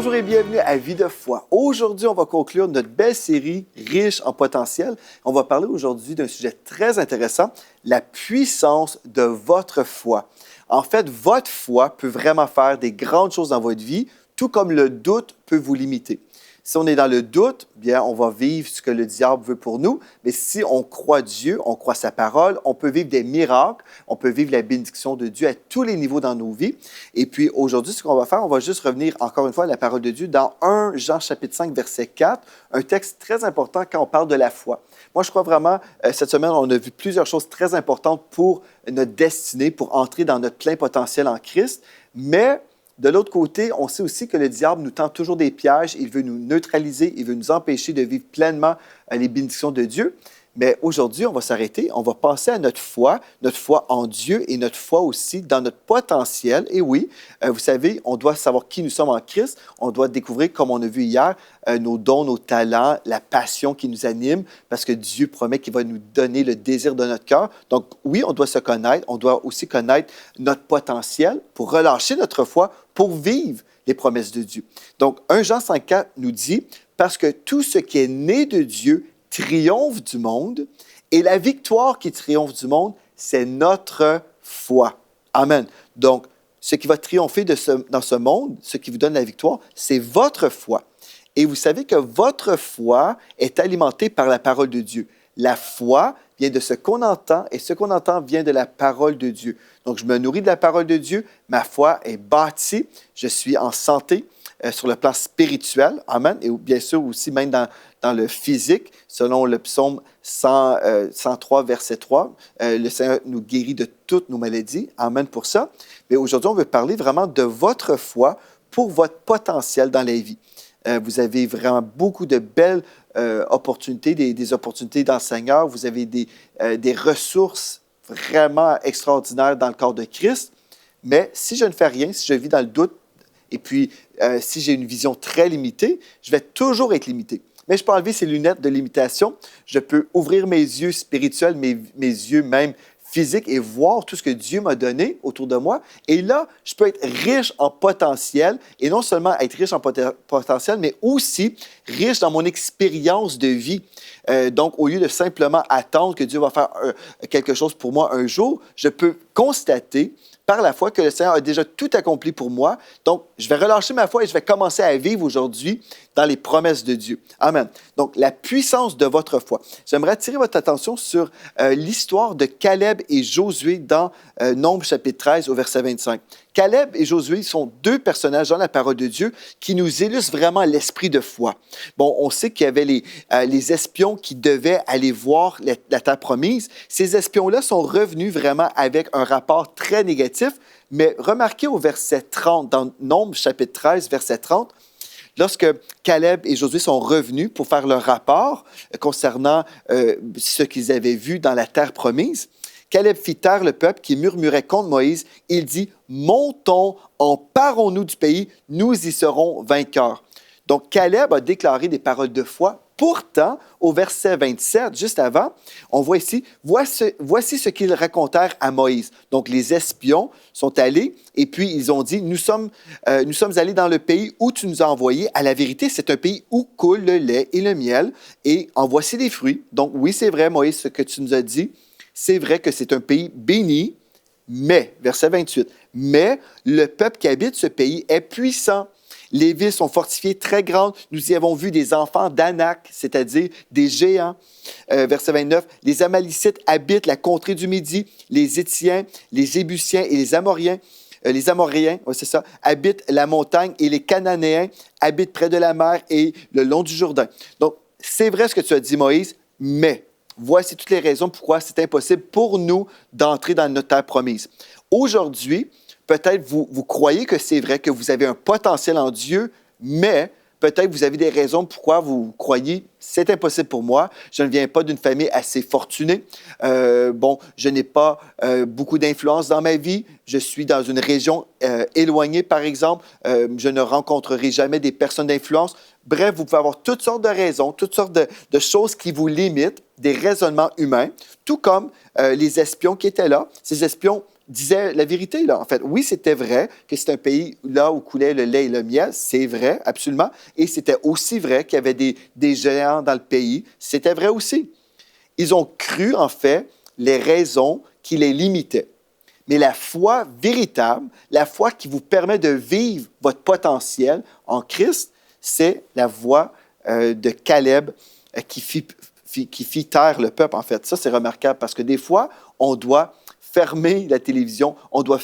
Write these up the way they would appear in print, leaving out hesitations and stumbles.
Bonjour et bienvenue à Vie de foi. Aujourd'hui, on va conclure notre belle série Riche en potentiel. On va parler aujourd'hui d'un sujet très intéressant, la puissance de votre foi. En fait, votre foi peut vraiment faire des grandes choses dans votre vie, tout comme le doute peut vous limiter. Si on est dans le doute, bien, on va vivre ce que le diable veut pour nous. Mais si on croit Dieu, on croit sa parole, on peut vivre des miracles, on peut vivre la bénédiction de Dieu à tous les niveaux dans nos vies. Et puis aujourd'hui, ce qu'on va faire, on va juste revenir encore une fois à la parole de Dieu dans 1 Jean chapitre 5, verset 4, un texte très important quand on parle de la foi. Moi, je crois vraiment, cette semaine, on a vu plusieurs choses très importantes pour notre destinée, pour entrer dans notre plein potentiel en Christ. Mais de l'autre côté, on sait aussi que le diable nous tend toujours des pièges. Il veut nous neutraliser, il veut nous empêcher de vivre pleinement les bénédictions de Dieu. Mais aujourd'hui, on va s'arrêter, on va penser à notre foi en Dieu et notre foi aussi dans notre potentiel. Et oui, vous savez, on doit savoir qui nous sommes en Christ. On doit découvrir, comme on a vu hier, nos dons, nos talents, la passion qui nous anime, parce que Dieu promet qu'il va nous donner le désir de notre cœur. Donc oui, on doit se connaître, on doit aussi connaître notre potentiel pour relâcher notre foi, pour vivre les promesses de Dieu. Donc 1 Jean 5,4 nous dit « Parce que tout ce qui est né de Dieu triomphe du monde, et la victoire qui triomphe du monde, c'est notre foi. » Amen. Donc, ce qui va triompher dans ce monde, ce qui vous donne la victoire, c'est votre foi. Et vous savez que votre foi est alimentée par la parole de Dieu. La foi vient de ce qu'on entend, et ce qu'on entend vient de la parole de Dieu. Donc, je me nourris de la parole de Dieu, ma foi est bâtie, je suis en santé sur le plan spirituel, amen, et bien sûr aussi même dans le physique, selon le psaume 103, verset 3, le Seigneur nous guérit de toutes nos maladies, amen pour ça. Mais aujourd'hui, on veut parler vraiment de votre foi pour votre potentiel dans la vie. Vous avez vraiment beaucoup de belles opportunités, des opportunités dans le Seigneur. Vous avez des ressources vraiment extraordinaires dans le corps de Christ. Mais si je ne fais rien, si je vis dans le doute, et puis si j'ai une vision très limitée, je vais toujours être limité. Mais je peux enlever ces lunettes de limitation. Je peux ouvrir mes yeux spirituels, mes yeux même physiques et voir tout ce que Dieu m'a donné autour de moi. Et là, je peux être riche en potentiel, et non seulement être riche en potentiel, mais aussi riche dans mon expérience de vie. Donc, au lieu de simplement attendre que Dieu va faire quelque chose pour moi un jour, je peux constater par la foi que le Seigneur a déjà tout accompli pour moi. Donc, je vais relâcher ma foi et je vais commencer à vivre aujourd'hui dans les promesses de Dieu. Amen. Donc, la puissance de votre foi. J'aimerais attirer votre attention sur l'histoire de Caleb et Josué dans Nombres chapitre 13 au verset 25. Caleb et Josué sont deux personnages dans la parole de Dieu qui nous illustrent vraiment l'esprit de foi. Bon, on sait qu'il y avait les espions qui devaient aller voir la terre promise. Ces espions-là sont revenus vraiment avec un rapport très négatif, mais remarquez au verset 30, dans Nombres chapitre 13, verset 30, lorsque Caleb et Josué sont revenus pour faire leur rapport concernant ce qu'ils avaient vu dans la terre promise, Caleb fit taire le peuple qui murmurait contre Moïse. Il dit « Montons, emparons-nous du pays, nous y serons vainqueurs. » Donc, Caleb a déclaré des paroles de foi. Pourtant, au verset 27, juste avant, on voit ici « Voici ce qu'ils racontèrent à Moïse. » Donc, les espions sont allés et puis ils ont dit « Nous sommes allés dans le pays où tu nous as envoyés. À la vérité, c'est un pays où coule le lait et le miel et en voici les fruits. » Donc, oui, c'est vrai, Moïse, ce que tu nous as dit. C'est vrai que c'est un pays béni, mais, verset 28, « Mais le peuple qui habite ce pays est puissant. Les villes sont fortifiées très grandes. Nous y avons vu des enfants d'Anak, c'est-à-dire des géants. » Verset 29, « Les Amalicites habitent la contrée du Midi. Les Étiens, les Jébusiens et les Amoréens, habitent la montagne et les Cananéens habitent près de la mer et le long du Jourdain. » Donc, c'est vrai ce que tu as dit, Moïse, mais voici toutes les raisons pourquoi c'est impossible pour nous d'entrer dans notre terre promise. Aujourd'hui, peut-être vous croyez que c'est vrai, que vous avez un potentiel en Dieu, mais peut-être vous avez des raisons pourquoi vous croyez « c'est impossible pour moi, je ne viens pas d'une famille assez fortunée, je n'ai pas beaucoup d'influence dans ma vie, je suis dans une région éloignée par exemple, je ne rencontrerai jamais des personnes d'influence. » Bref, vous pouvez avoir toutes sortes de raisons, toutes sortes de choses qui vous limitent, des raisonnements humains, tout comme les espions qui étaient là. Ces espions disait la vérité, là. En fait, oui, c'était vrai que c'est un pays là où coulait le lait et le miel. C'est vrai, absolument. Et c'était aussi vrai qu'il y avait des géants dans le pays. C'était vrai aussi. Ils ont cru, en fait, les raisons qui les limitaient. Mais la foi véritable, la foi qui vous permet de vivre votre potentiel en Christ, c'est la voie de Caleb qui fit taire le peuple, en fait. Ça, c'est remarquable parce que des fois, on doit fermer la télévision, on doit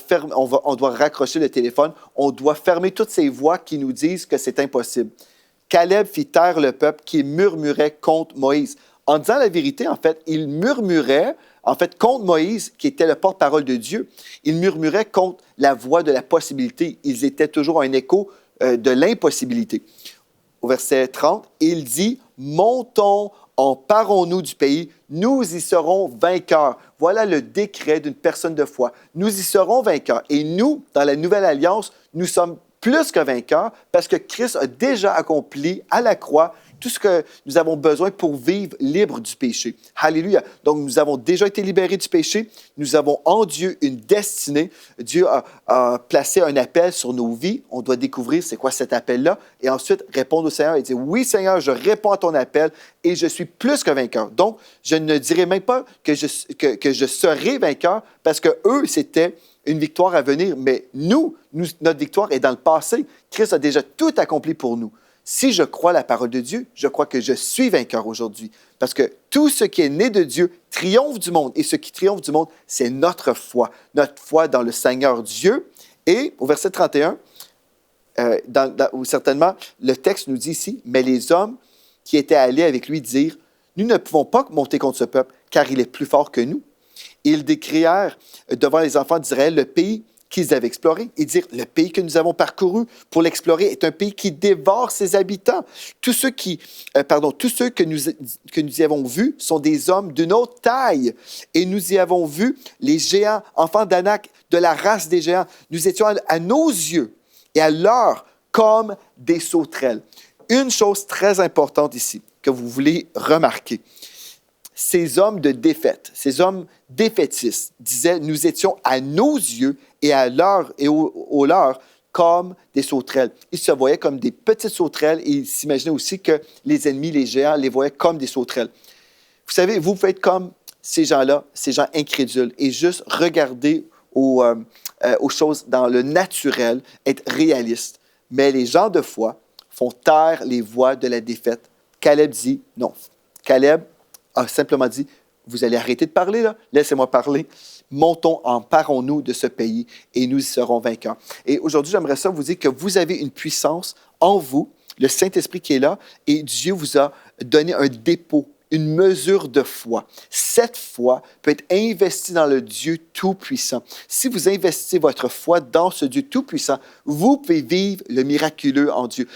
raccrocher le téléphone, on doit fermer toutes ces voix qui nous disent que c'est impossible. Caleb fit taire le peuple qui murmurait contre Moïse. En disant la vérité, en fait, il murmurait contre Moïse, qui était le porte-parole de Dieu. Il murmurait contre la voix de la possibilité. Ils étaient toujours un écho de l'impossibilité. Au verset 30, il dit « Montons, emparons-nous du pays, nous y serons vainqueurs. » Voilà le décret d'une personne de foi. Nous y serons vainqueurs. Et nous, dans la Nouvelle Alliance, nous sommes plus que vainqueurs parce que Christ a déjà accompli à la croix tout ce que nous avons besoin pour vivre libre du péché. Alléluia. Donc, nous avons déjà été libérés du péché. Nous avons en Dieu une destinée. Dieu a placé un appel sur nos vies. On doit découvrir c'est quoi cet appel-là et ensuite répondre au Seigneur et dire « Oui, Seigneur, je réponds à ton appel et je suis plus que vainqueur. » Donc, je ne dirais même pas que je serai vainqueur parce que eux, c'était une victoire à venir. Mais notre victoire est dans le passé. Christ a déjà tout accompli pour nous. Si je crois la parole de Dieu, je crois que je suis vainqueur aujourd'hui. Parce que tout ce qui est né de Dieu triomphe du monde. Et ce qui triomphe du monde, c'est notre foi dans le Seigneur Dieu. Et au verset 31, où certainement, le texte nous dit ici, « Mais les hommes qui étaient allés avec lui dirent, « Nous ne pouvons pas monter contre ce peuple, car il est plus fort que nous. » Et ils décrièrent devant les enfants d'Israël le pays qu'ils avaient exploré. Ils dirent, le pays que nous avons parcouru pour l'explorer est un pays qui dévore ses habitants. Tous ceux que nous y avons vus sont des hommes d'une autre taille. Et nous y avons vu les géants, enfants d'Anak, de la race des géants. Nous étions à nos yeux et à leurs comme des sauterelles. Une chose très importante ici que vous voulez remarquer. Ces hommes de défaite, ces hommes défaitistes disaient, nous étions à nos yeux et à leur et au leur comme des sauterelles. Ils se voyaient comme des petites sauterelles et ils s'imaginaient aussi que les ennemis, les géants, les voyaient comme des sauterelles. Vous savez, vous pouvez être comme ces gens-là, ces gens incrédules et juste regarder aux choses dans le naturel, être réaliste. Mais les gens de foi font taire les voix de la défaite. Caleb dit non. Caleb a simplement dit, vous allez arrêter de parler, là, laissez-moi parler. Montons, emparons-nous de ce pays et nous y serons vainqueurs. Et aujourd'hui, j'aimerais ça vous dire que vous avez une puissance en vous, le Saint-Esprit qui est là, et Dieu vous a donné un dépôt, une mesure de foi. Cette foi peut être investie dans le Dieu Tout-Puissant. Si vous investissez votre foi dans ce Dieu Tout-Puissant, vous pouvez vivre le miraculeux en Dieu.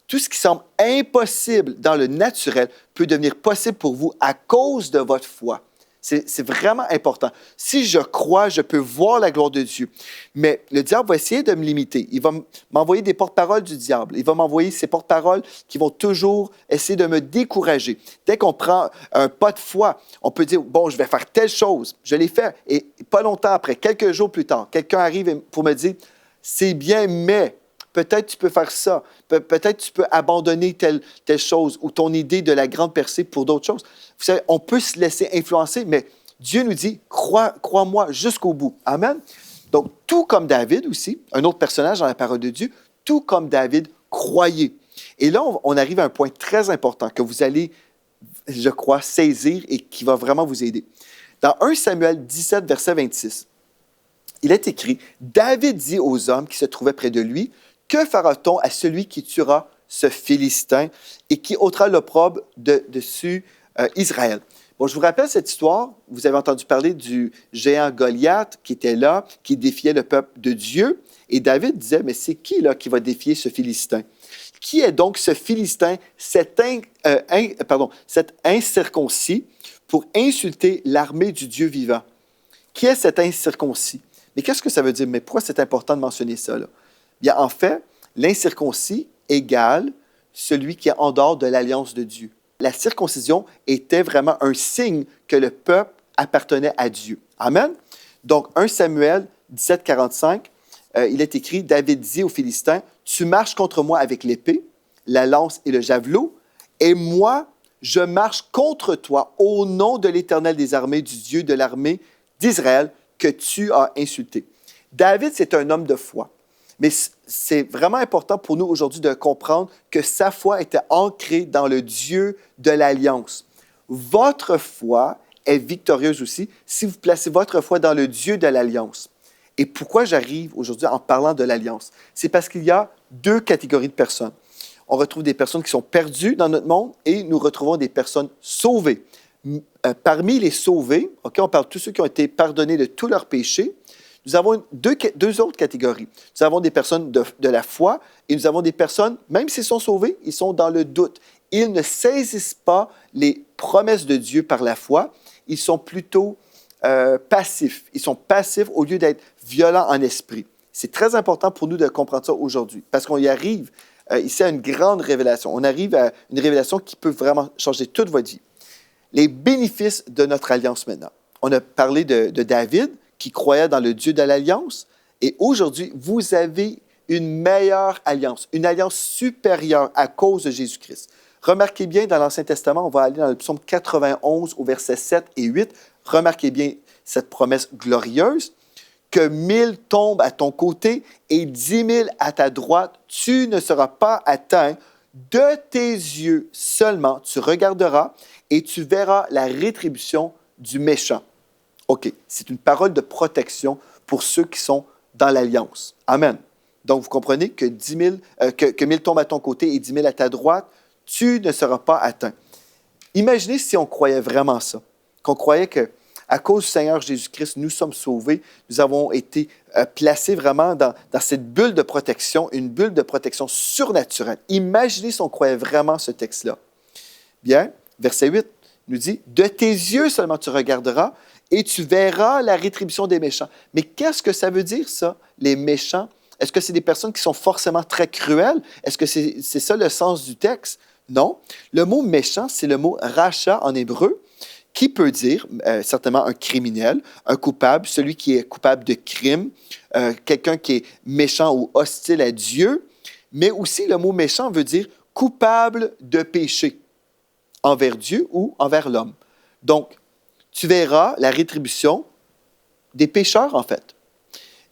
Tout ce qui semble impossible dans le naturel peut devenir possible pour vous à cause de votre foi. C'est vraiment important. Si je crois, je peux voir la gloire de Dieu. Mais le diable va essayer de me limiter. Il va m'envoyer des porte-paroles du diable. Il va m'envoyer ces porte-paroles qui vont toujours essayer de me décourager. Dès qu'on prend un pas de foi, on peut dire, bon, je vais faire telle chose. Je l'ai fait. Et pas longtemps après, quelques jours plus tard, quelqu'un arrive pour me dire, c'est bien, mais peut-être tu peux faire ça. Peut-être tu peux abandonner telle chose ou ton idée de la grande percée pour d'autres choses. Vous savez, on peut se laisser influencer, mais Dieu nous dit, crois-moi jusqu'au bout. Amen. Donc, tout comme David aussi, un autre personnage dans la parole de Dieu, tout comme David, croyez. Et là, on arrive à un point très important que vous allez, je crois, saisir et qui va vraiment vous aider. Dans 1 Samuel 17, verset 26, il est écrit, David dit aux hommes qui se trouvaient près de lui, que fera-t-on à celui qui tuera ce Philistin et qui ôtera l'opprobre dessus Israël? Bon, je vous rappelle cette histoire. Vous avez entendu parler du géant Goliath qui était là, qui défiait le peuple de Dieu. Et David disait, mais c'est qui là qui va défier ce Philistin? Qui est donc ce Philistin, cet incirconcis, pour insulter l'armée du Dieu vivant? Qui est cet incirconcis? Mais qu'est-ce que ça veut dire? Mais pourquoi c'est important de mentionner ça, là? Bien, en fait, l'incirconcis égale celui qui est en dehors de l'alliance de Dieu. La circoncision était vraiment un signe que le peuple appartenait à Dieu. Amen? Donc, 1 Samuel 17, 45, il est écrit, David dit aux Philistins, « Tu marches contre moi avec l'épée, la lance et le javelot, et moi, je marche contre toi au nom de l'Éternel des armées, du Dieu de l'armée d'Israël que tu as insulté. » David, c'est un homme de foi. Mais c'est vraiment important pour nous aujourd'hui de comprendre que sa foi était ancrée dans le Dieu de l'Alliance. Votre foi est victorieuse aussi si vous placez votre foi dans le Dieu de l'Alliance. Et pourquoi j'arrive aujourd'hui en parlant de l'Alliance? C'est parce qu'il y a deux catégories de personnes. On retrouve des personnes qui sont perdues dans notre monde et nous retrouvons des personnes sauvées. Parmi les sauvés, on parle de tous ceux qui ont été pardonnés de tous leurs péchés, nous avons deux autres catégories. Nous avons des personnes de la foi et nous avons des personnes, même s'ils sont sauvés, ils sont dans le doute. Ils ne saisissent pas les promesses de Dieu par la foi. Ils sont plutôt passifs. Ils sont passifs au lieu d'être violents en esprit. C'est très important pour nous de comprendre ça aujourd'hui parce qu'on y arrive ici à une grande révélation. On arrive à une révélation qui peut vraiment changer toute votre vie. Les bénéfices de notre alliance maintenant. On a parlé de David, qui croyait dans le Dieu de l'Alliance. Et aujourd'hui, vous avez une meilleure alliance, une alliance supérieure à cause de Jésus-Christ. Remarquez bien, dans l'Ancien Testament, on va aller dans le psaume 91 au verset 7 et 8. Remarquez bien cette promesse glorieuse, que 1000 tombent à ton côté et 10 000 à ta droite, tu ne seras pas atteint. De tes yeux seulement, tu regarderas et tu verras la rétribution du méchant. OK, c'est une parole de protection pour ceux qui sont dans l'Alliance. Amen. Donc, vous comprenez que 1000 tombent à ton côté et 10 000 à ta droite, tu ne seras pas atteint. Imaginez si on croyait vraiment ça, qu'on croyait qu'à cause du Seigneur Jésus-Christ, nous sommes sauvés, nous avons été placés vraiment dans cette bulle de protection, une bulle de protection surnaturelle. Imaginez si on croyait vraiment ce texte-là. Bien, verset 8 nous dit, « De tes yeux seulement tu regarderas, et tu verras la rétribution des méchants. » Mais qu'est-ce que ça veut dire, ça, les méchants? Est-ce que c'est des personnes qui sont forcément très cruelles? Est-ce que c'est ça le sens du texte? Non. Le mot méchant, c'est le mot racha en hébreu, qui peut dire certainement un criminel, un coupable, celui qui est coupable de crime, quelqu'un qui est méchant ou hostile à Dieu. Mais aussi, le mot méchant veut dire coupable de péché envers Dieu ou envers l'homme. Donc, tu verras la rétribution des pécheurs, en fait.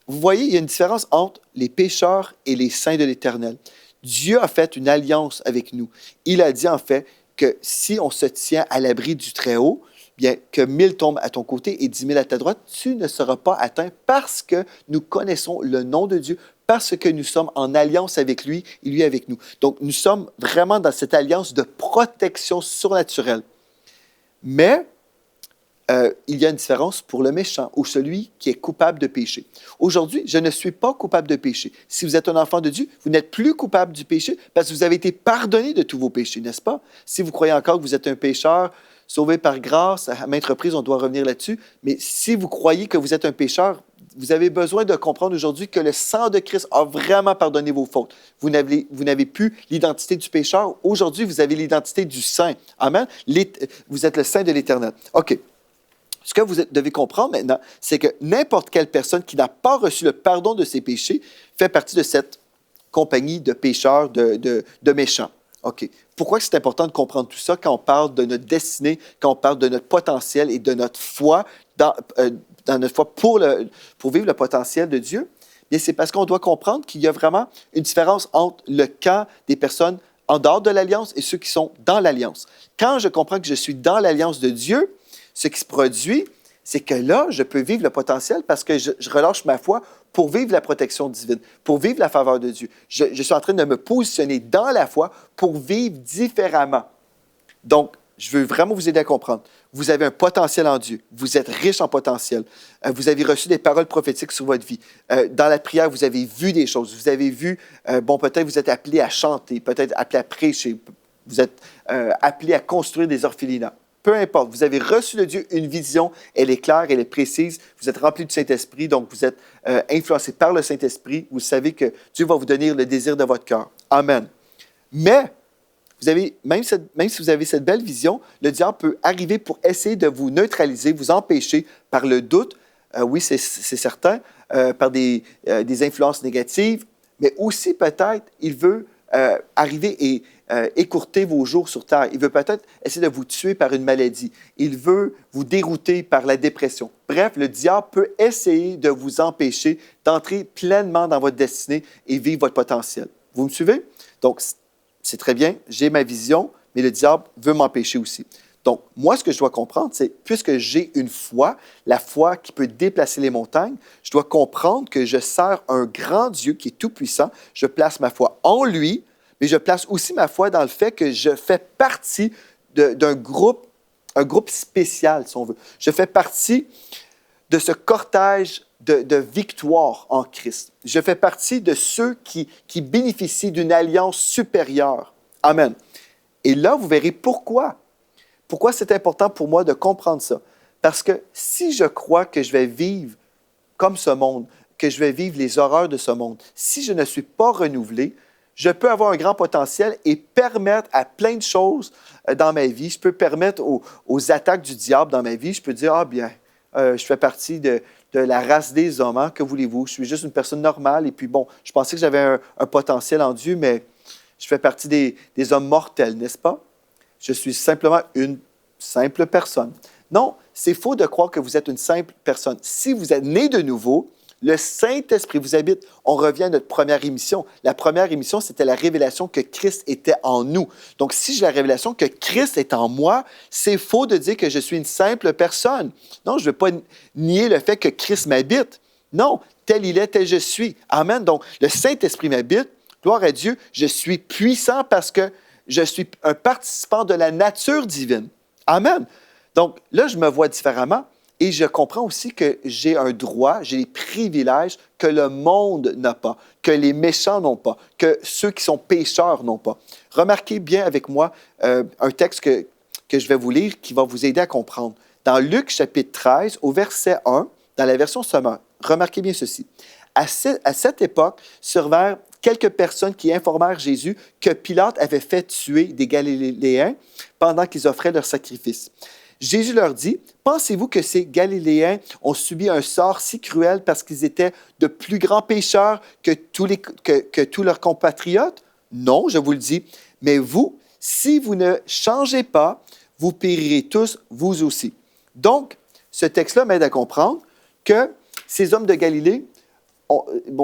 Vous voyez, il y a une différence entre les pécheurs et les saints de l'Éternel. Dieu a fait une alliance avec nous. Il a dit, en fait, que si on se tient à l'abri du Très-Haut, bien que 1000 tombent à ton côté et 10 000 à ta droite, tu ne seras pas atteint parce que nous connaissons le nom de Dieu, parce que nous sommes en alliance avec lui et lui avec nous. Donc, nous sommes vraiment dans cette alliance de protection surnaturelle. Mais, il y a une différence pour le méchant ou celui qui est coupable de péché. Aujourd'hui, je ne suis pas coupable de péché. Si vous êtes un enfant de Dieu, vous n'êtes plus coupable du péché parce que vous avez été pardonné de tous vos péchés, n'est-ce pas? Si vous croyez encore que vous êtes un pécheur, sauvé par grâce, à maintes reprises, on doit revenir là-dessus, mais si vous croyez que vous êtes un pécheur, vous avez besoin de comprendre aujourd'hui que le sang de Christ a vraiment pardonné vos fautes. Vous n'avez plus l'identité du pécheur. Aujourd'hui, vous avez l'identité du saint. Amen? Vous êtes le saint de l'Éternel. OK. Ce que vous devez comprendre maintenant, c'est que n'importe quelle personne qui n'a pas reçu le pardon de ses péchés fait partie de cette compagnie de pécheurs, de méchants. OK. Pourquoi c'est important de comprendre tout ça quand on parle de notre destinée, quand on parle de notre potentiel et de notre foi, dans notre foi pour vivre le potentiel de Dieu? Bien, c'est parce qu'on doit comprendre qu'il y a vraiment une différence entre le camp des personnes en dehors de l'Alliance et ceux qui sont dans l'Alliance. Quand je comprends que je suis dans l'Alliance de Dieu, ce qui se produit, c'est que là, je peux vivre le potentiel parce que je relâche ma foi pour vivre la protection divine, pour vivre la faveur de Dieu. Je suis en train de me positionner dans la foi pour vivre différemment. Donc, je veux vraiment vous aider à comprendre. Vous avez un potentiel en Dieu. Vous êtes riche en potentiel. Vous avez reçu des paroles prophétiques sur votre vie. Dans la prière, vous avez vu des choses. Vous avez vu, peut-être vous êtes appelé à chanter, peut-être appelé à prêcher. Vous êtes appelé à construire des orphelinats. Peu importe, vous avez reçu de Dieu une vision, elle est claire, elle est précise, vous êtes rempli du Saint-Esprit, donc vous êtes influencé par le Saint-Esprit, vous savez que Dieu va vous donner le désir de votre cœur. Amen. Mais, même si vous avez cette belle vision, le diable peut arriver pour essayer de vous neutraliser, vous empêcher par le doute, oui, c'est certain, par des influences négatives, mais aussi peut-être, il veut arriver et écourter vos jours sur terre. Il veut peut-être essayer de vous tuer par une maladie. Il veut vous dérouter par la dépression. Bref, le diable peut essayer de vous empêcher d'entrer pleinement dans votre destinée et vivre votre potentiel. Vous me suivez? Donc, c'est très bien, j'ai ma vision, mais le diable veut m'empêcher aussi. Donc, moi, ce que je dois comprendre, c'est, puisque j'ai une foi, la foi qui peut déplacer les montagnes, je dois comprendre que je sers un grand Dieu qui est tout-puissant. Je place ma foi en lui, mais je place aussi ma foi dans le fait que je fais partie d'un groupe, un groupe spécial, si on veut. Je fais partie de ce cortège de victoire en Christ. Je fais partie de ceux qui bénéficient d'une alliance supérieure. Amen. Et là, vous verrez pourquoi. Pourquoi c'est important pour moi de comprendre ça? Parce que si je crois que je vais vivre comme ce monde, que je vais vivre les horreurs de ce monde, si je ne suis pas renouvelé, je peux avoir un grand potentiel et permettre à plein de choses dans ma vie. Je peux permettre aux attaques du diable dans ma vie. Je peux dire, ah bien, je fais partie de la race des hommes, hein, que voulez-vous? Je suis juste une personne normale et puis bon, je pensais que j'avais un potentiel en Dieu, mais je fais partie des hommes mortels, n'est-ce pas? Je suis simplement une simple personne. Non, c'est faux de croire que vous êtes une simple personne. Si vous êtes né de nouveau, le Saint-Esprit vous habite. On revient à notre première émission. La première émission, c'était la révélation que Christ était en nous. Donc, si j'ai la révélation que Christ est en moi, c'est faux de dire que je suis une simple personne. Non, je ne veux pas nier le fait que Christ m'habite. Non, tel il est, tel je suis. Amen. Donc, le Saint-Esprit m'habite. Gloire à Dieu, je suis puissant parce que je suis un participant de la nature divine. Amen. Donc, là, je me vois différemment et je comprends aussi que j'ai un droit, j'ai des privilèges que le monde n'a pas, que les méchants n'ont pas, que ceux qui sont pécheurs n'ont pas. Remarquez bien avec moi un texte que je vais vous lire qui va vous aider à comprendre. Dans Luc chapitre 13, au verset 1, dans la version sommaire, remarquez bien ceci. À cette époque, survinrent quelques personnes qui informèrent Jésus que Pilate avait fait tuer des Galiléens pendant qu'ils offraient leur sacrifice. Jésus leur dit, « Pensez-vous que ces Galiléens ont subi un sort si cruel parce qu'ils étaient de plus grands pécheurs que tous leurs compatriotes? Non, je vous le dis. Mais vous, si vous ne changez pas, vous périrez tous, vous aussi. » Donc, ce texte-là m'aide à comprendre que ces hommes de Galilée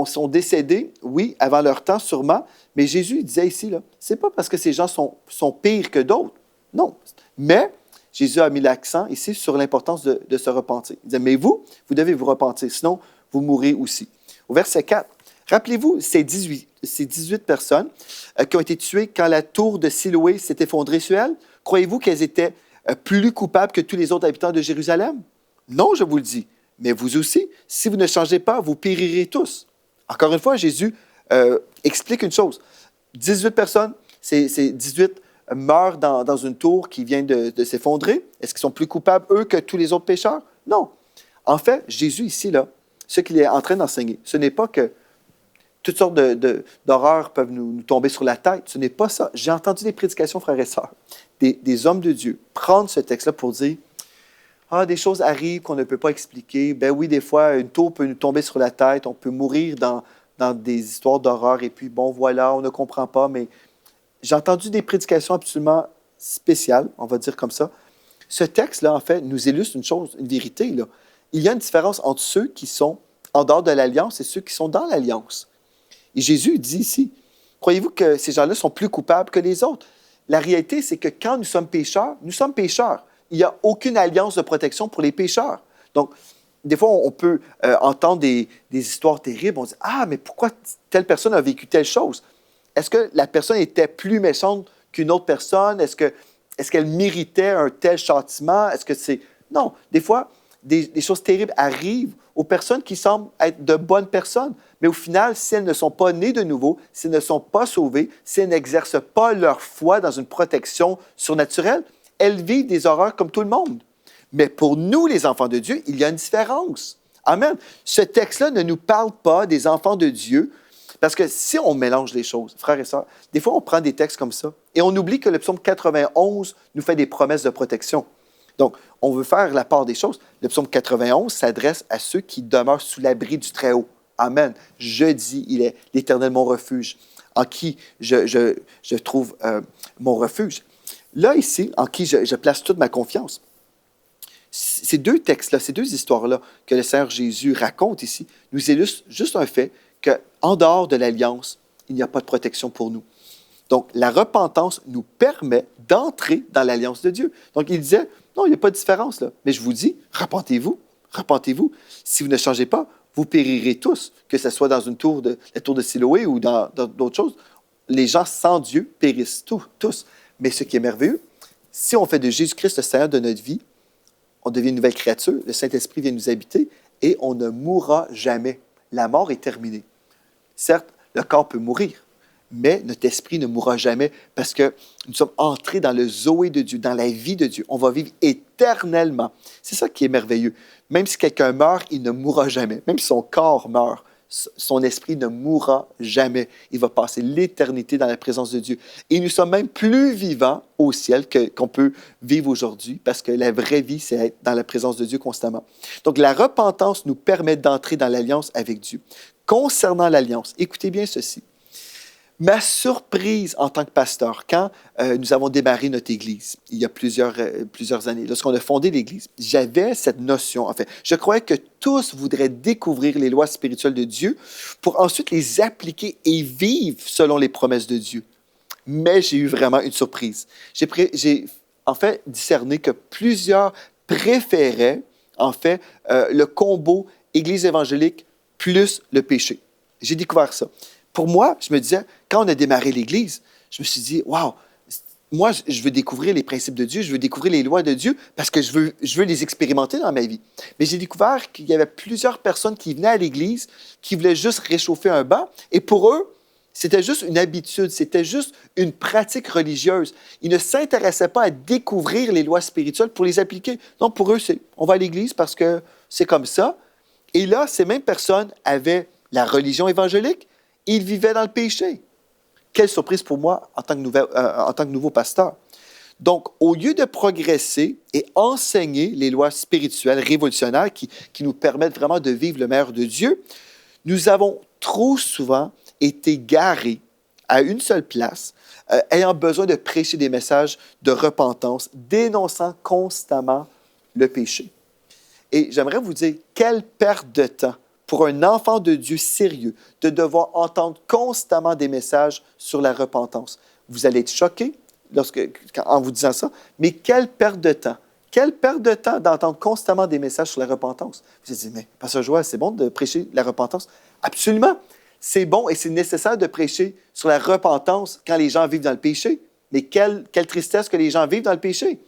sont décédés, oui, avant leur temps sûrement, mais Jésus disait ici, ce n'est pas parce que ces gens sont pires que d'autres, non. Mais Jésus a mis l'accent ici sur l'importance de se repentir. Il disait, mais vous devez vous repentir, sinon vous mourrez aussi. Au verset 4, rappelez-vous ces 18 personnes qui ont été tuées quand la tour de Siloé s'est effondrée sur elles. Croyez-vous qu'elles étaient plus coupables que tous les autres habitants de Jérusalem? Non, je vous le dis. Mais vous aussi, si vous ne changez pas, vous périrez tous. Encore une fois, Jésus explique une chose. 18 personnes, c'est 18 meurent dans une tour qui vient de s'effondrer. Est-ce qu'ils sont plus coupables, eux, que tous les autres pécheurs? Non. En fait, Jésus, ici, ce qu'il est en train d'enseigner, ce n'est pas que toutes sortes d'horreurs peuvent nous tomber sur la tête. Ce n'est pas ça. J'ai entendu des prédications, frères et sœurs, des hommes de Dieu prendre ce texte-là pour dire, ah, des choses arrivent qu'on ne peut pas expliquer. Ben oui, des fois, une tour peut nous tomber sur la tête, on peut mourir dans des histoires d'horreur, et puis bon, voilà, on ne comprend pas, mais j'ai entendu des prédications absolument spéciales, on va dire comme ça. Ce texte-là, en fait, nous illustre une chose, une vérité, là. Il y a une différence entre ceux qui sont en dehors de l'Alliance et ceux qui sont dans l'Alliance. Et Jésus dit ici, croyez-vous que ces gens-là sont plus coupables que les autres? La réalité, c'est que quand nous sommes pécheurs, nous sommes pécheurs. Il n'y a aucune alliance de protection pour les pécheurs. Donc, des fois, on peut entendre des histoires terribles. On dit, ah, mais pourquoi telle personne a vécu telle chose? Est-ce que la personne était plus méchante qu'une autre personne? Est-ce qu'elle méritait un tel châtiment? Est-ce que c'est... Non, des fois, des choses terribles arrivent aux personnes qui semblent être de bonnes personnes. Mais au final, si elles ne sont pas nées de nouveau, si elles ne sont pas sauvées, si elles n'exercent pas leur foi dans une protection surnaturelle, elles vivent des horreurs comme tout le monde. Mais pour nous, les enfants de Dieu, il y a une différence. Amen. Ce texte-là ne nous parle pas des enfants de Dieu, parce que si on mélange les choses, frères et sœurs, des fois, on prend des textes comme ça et on oublie que le psaume 91 nous fait des promesses de protection. Donc, on veut faire la part des choses. Le psaume 91 s'adresse à ceux qui demeurent sous l'abri du Très-Haut. Amen. Je dis, il est l'Éternel mon refuge, en qui je trouve mon refuge. Là, ici, en qui je place toute ma confiance. Ces deux textes-là, ces deux histoires-là que le Seigneur Jésus raconte ici, nous illustrent juste un fait qu'en dehors de l'Alliance, il n'y a pas de protection pour nous. Donc, la repentance nous permet d'entrer dans l'Alliance de Dieu. Donc, il disait, non, il n'y a pas de différence là. Mais je vous dis, repentez-vous, repentez-vous. Si vous ne changez pas, vous périrez tous, que ce soit dans la tour de Siloé ou dans d'autres choses. Les gens sans Dieu périssent tous. Mais ce qui est merveilleux, si on fait de Jésus-Christ le Seigneur de notre vie, on devient une nouvelle créature, le Saint-Esprit vient nous habiter et on ne mourra jamais. La mort est terminée. Certes, le corps peut mourir, mais notre esprit ne mourra jamais parce que nous sommes entrés dans le Zoé de Dieu, dans la vie de Dieu. On va vivre éternellement. C'est ça qui est merveilleux. Même si quelqu'un meurt, il ne mourra jamais. Même si son corps meurt, son esprit ne mourra jamais. Il va passer l'éternité dans la présence de Dieu. Et nous sommes même plus vivants au ciel qu'on peut vivre aujourd'hui parce que la vraie vie, c'est être dans la présence de Dieu constamment. Donc, la repentance nous permet d'entrer dans l'alliance avec Dieu. Concernant l'alliance, écoutez bien ceci. Ma surprise en tant que pasteur, quand nous avons démarré notre Église, il y a plusieurs années, lorsqu'on a fondé l'Église, j'avais cette notion, en fait, je croyais que tous voudraient découvrir les lois spirituelles de Dieu pour ensuite les appliquer et vivre selon les promesses de Dieu. Mais j'ai eu vraiment une surprise. J'ai en fait discerné que plusieurs préféraient, en fait, le combo Église évangélique plus le péché. J'ai découvert ça. Pour moi, je me disais, quand on a démarré l'Église, je me suis dit, waouh, moi, je veux découvrir les principes de Dieu, je veux découvrir les lois de Dieu parce que je veux les expérimenter dans ma vie. Mais j'ai découvert qu'il y avait plusieurs personnes qui venaient à l'Église, qui voulaient juste réchauffer un banc, et pour eux, c'était juste une habitude, c'était juste une pratique religieuse. Ils ne s'intéressaient pas à découvrir les lois spirituelles pour les appliquer. Non, pour eux, c'est on va à l'Église parce que c'est comme ça. Et là, ces mêmes personnes avaient la religion évangélique, ils vivaient dans le péché. Quelle surprise pour moi en tant que nouveau pasteur. Donc, au lieu de progresser et enseigner les lois spirituelles révolutionnaires qui nous permettent vraiment de vivre le meilleur de Dieu, nous avons trop souvent été garés à une seule place, ayant besoin de prêcher des messages de repentance, dénonçant constamment le péché. Et j'aimerais vous dire, quelle perte de temps pour un enfant de Dieu sérieux de devoir entendre constamment des messages sur la repentance. Vous allez être choqué en vous disant ça, mais quelle perte de temps. Quelle perte de temps d'entendre constamment des messages sur la repentance. Vous allez dire, mais Pasteur Joël, c'est bon de prêcher la repentance? Absolument. C'est bon et c'est nécessaire de prêcher sur la repentance quand les gens vivent dans le péché. Mais quelle tristesse que les gens vivent dans le péché.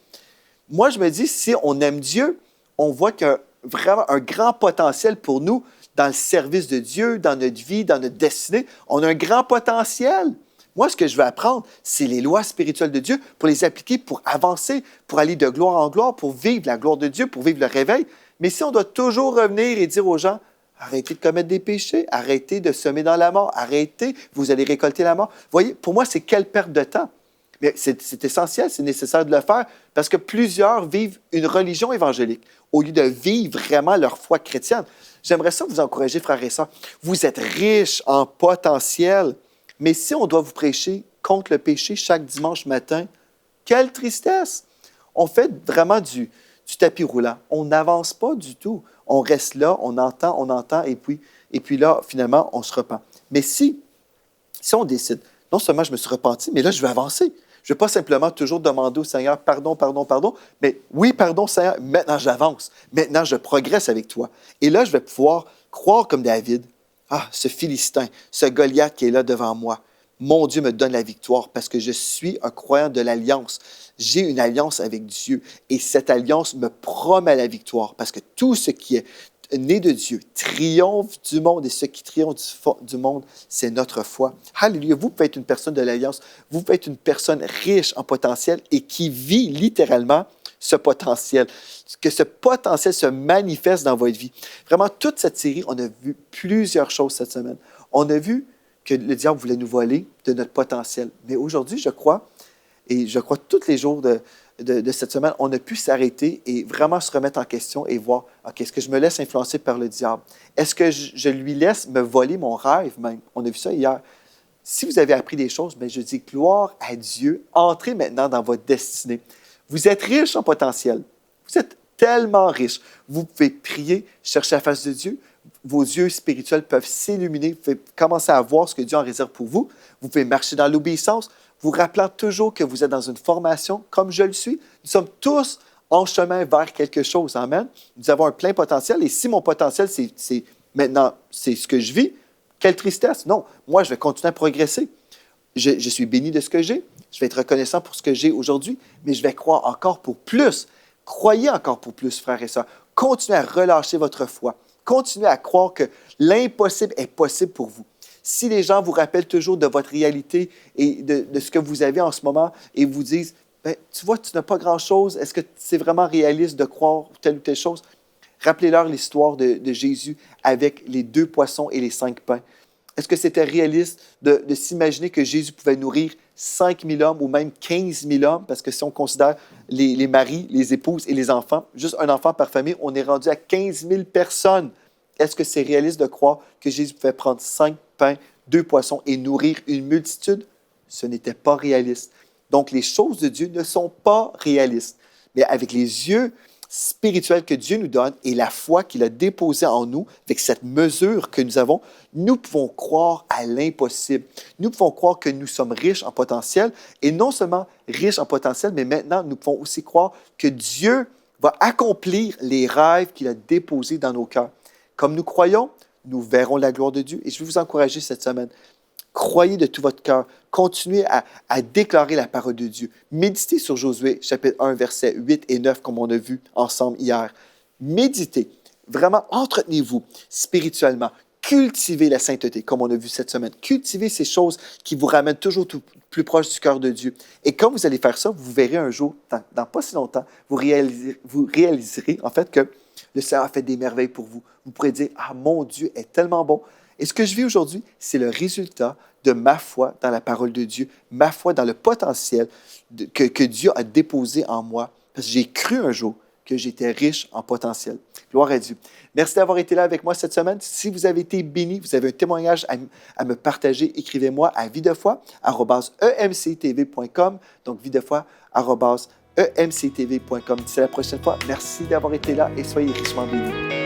Moi, je me dis, si on aime Dieu, on voit qu'il y a vraiment un grand potentiel pour nous dans le service de Dieu, dans notre vie, dans notre destinée. On a un grand potentiel. Moi, ce que je veux apprendre, c'est les lois spirituelles de Dieu pour les appliquer, pour avancer, pour aller de gloire en gloire, pour vivre la gloire de Dieu, pour vivre le réveil. Mais si on doit toujours revenir et dire aux gens, arrêtez de commettre des péchés, arrêtez de semer dans la mort, arrêtez, vous allez récolter la mort. Vous voyez, pour moi, c'est quelle perte de temps. Mais c'est essentiel, c'est nécessaire de le faire parce que plusieurs vivent une religion évangélique au lieu de vivre vraiment leur foi chrétienne. J'aimerais ça vous encourager, frères et sœurs. Vous êtes riches en potentiel, mais si on doit vous prêcher contre le péché chaque dimanche matin, quelle tristesse! On fait vraiment du tapis roulant. On n'avance pas du tout. On reste là, on entend, et puis là, finalement, on se repent. Mais si on décide, non seulement je me suis repenti, mais là, je veux avancer. Je ne vais pas simplement toujours demander au Seigneur, pardon, mais oui, pardon, Seigneur, maintenant j'avance. Maintenant, je progresse avec toi. Et là, je vais pouvoir croire comme David. Ah, ce Philistin, ce Goliath qui est là devant moi. Mon Dieu me donne la victoire parce que je suis un croyant de l'alliance. J'ai une alliance avec Dieu et cette alliance me promet la victoire parce que tout ce qui est né de Dieu triomphe du monde et ce qui triomphe du monde, c'est notre foi. Alléluia. Vous pouvez être une personne de l'alliance. Vous pouvez être une personne riche en potentiel et qui vit littéralement ce potentiel. Que ce potentiel se manifeste dans votre vie. Vraiment, toute cette série, on a vu plusieurs choses cette semaine. On a vu que le diable voulait nous voler de notre potentiel. Mais aujourd'hui, je crois tous les jours de cette semaine, on a pu s'arrêter et vraiment se remettre en question et voir, OK, est-ce que je me laisse influencer par le diable? Est-ce que je lui laisse me voler mon rêve même? On a vu ça hier. Si vous avez appris des choses, bien, je dis gloire à Dieu. Entrez maintenant dans votre destinée. Vous êtes riche en potentiel. Vous êtes tellement riche. Vous pouvez prier, chercher la face de Dieu. Vos yeux spirituels peuvent s'illuminer. Vous pouvez commencer à voir ce que Dieu en réserve pour vous. Vous pouvez marcher dans l'obéissance, vous rappelant toujours que vous êtes dans une formation comme je le suis. Nous sommes tous en chemin vers quelque chose. Amen. Nous avons un plein potentiel. Et si mon potentiel, c'est maintenant, c'est ce que je vis, quelle tristesse. Non, moi, je vais continuer à progresser. Je suis béni de ce que j'ai. Je vais être reconnaissant pour ce que j'ai aujourd'hui, mais je vais croire encore pour plus. Croyez encore pour plus, frères et sœurs. Continuez à relâcher votre foi. Continuez à croire que l'impossible est possible pour vous. Si les gens vous rappellent toujours de votre réalité et de ce que vous avez en ce moment et vous disent, ben, tu vois, tu n'as pas grand-chose, est-ce que c'est vraiment réaliste de croire telle ou telle chose? Rappelez-leur l'histoire de Jésus avec les 2 poissons et les 5 pains. Est-ce que c'était réaliste de s'imaginer que Jésus pouvait nourrir 5 000 hommes ou même 15 000 hommes? Parce que si on considère les maris, les épouses et les enfants, juste un enfant par famille, on est rendu à 15 000 personnes. Est-ce que c'est réaliste de croire que Jésus pouvait prendre 5 pains, 2 poissons et nourrir une multitude? Ce n'était pas réaliste. Donc, les choses de Dieu ne sont pas réalistes. Mais avec les yeux spirituels que Dieu nous donne et la foi qu'il a déposée en nous, avec cette mesure que nous avons, nous pouvons croire à l'impossible. Nous pouvons croire que nous sommes riches en potentiel et non seulement riches en potentiel, mais maintenant, nous pouvons aussi croire que Dieu va accomplir les rêves qu'il a déposés dans nos cœurs. Comme nous croyons, nous verrons la gloire de Dieu. Et je vais vous encourager cette semaine. Croyez de tout votre cœur. Continuez à déclarer la parole de Dieu. Méditez sur Josué, chapitre 1, versets 8 et 9, comme on a vu ensemble hier. Méditez. Vraiment, entretenez-vous spirituellement. Cultivez la sainteté, comme on a vu cette semaine. Cultivez ces choses qui vous ramènent toujours plus proche du cœur de Dieu. Et quand vous allez faire ça, vous verrez un jour, dans pas si longtemps, vous réaliserez en fait que le Seigneur a fait des merveilles pour vous. Vous pourrez dire, ah, mon Dieu est tellement bon. Et ce que je vis aujourd'hui, c'est le résultat de ma foi dans la parole de Dieu, ma foi dans le potentiel que Dieu a déposé en moi. Parce que j'ai cru un jour que j'étais riche en potentiel. Gloire à Dieu. Merci d'avoir été là avec moi cette semaine. Si vous avez été béni, vous avez un témoignage à me partager, écrivez-moi à videfoi@emctv.com. Donc, videfoi@emctv.com. D'ici la prochaine fois, merci d'avoir été là et soyez richement bénis.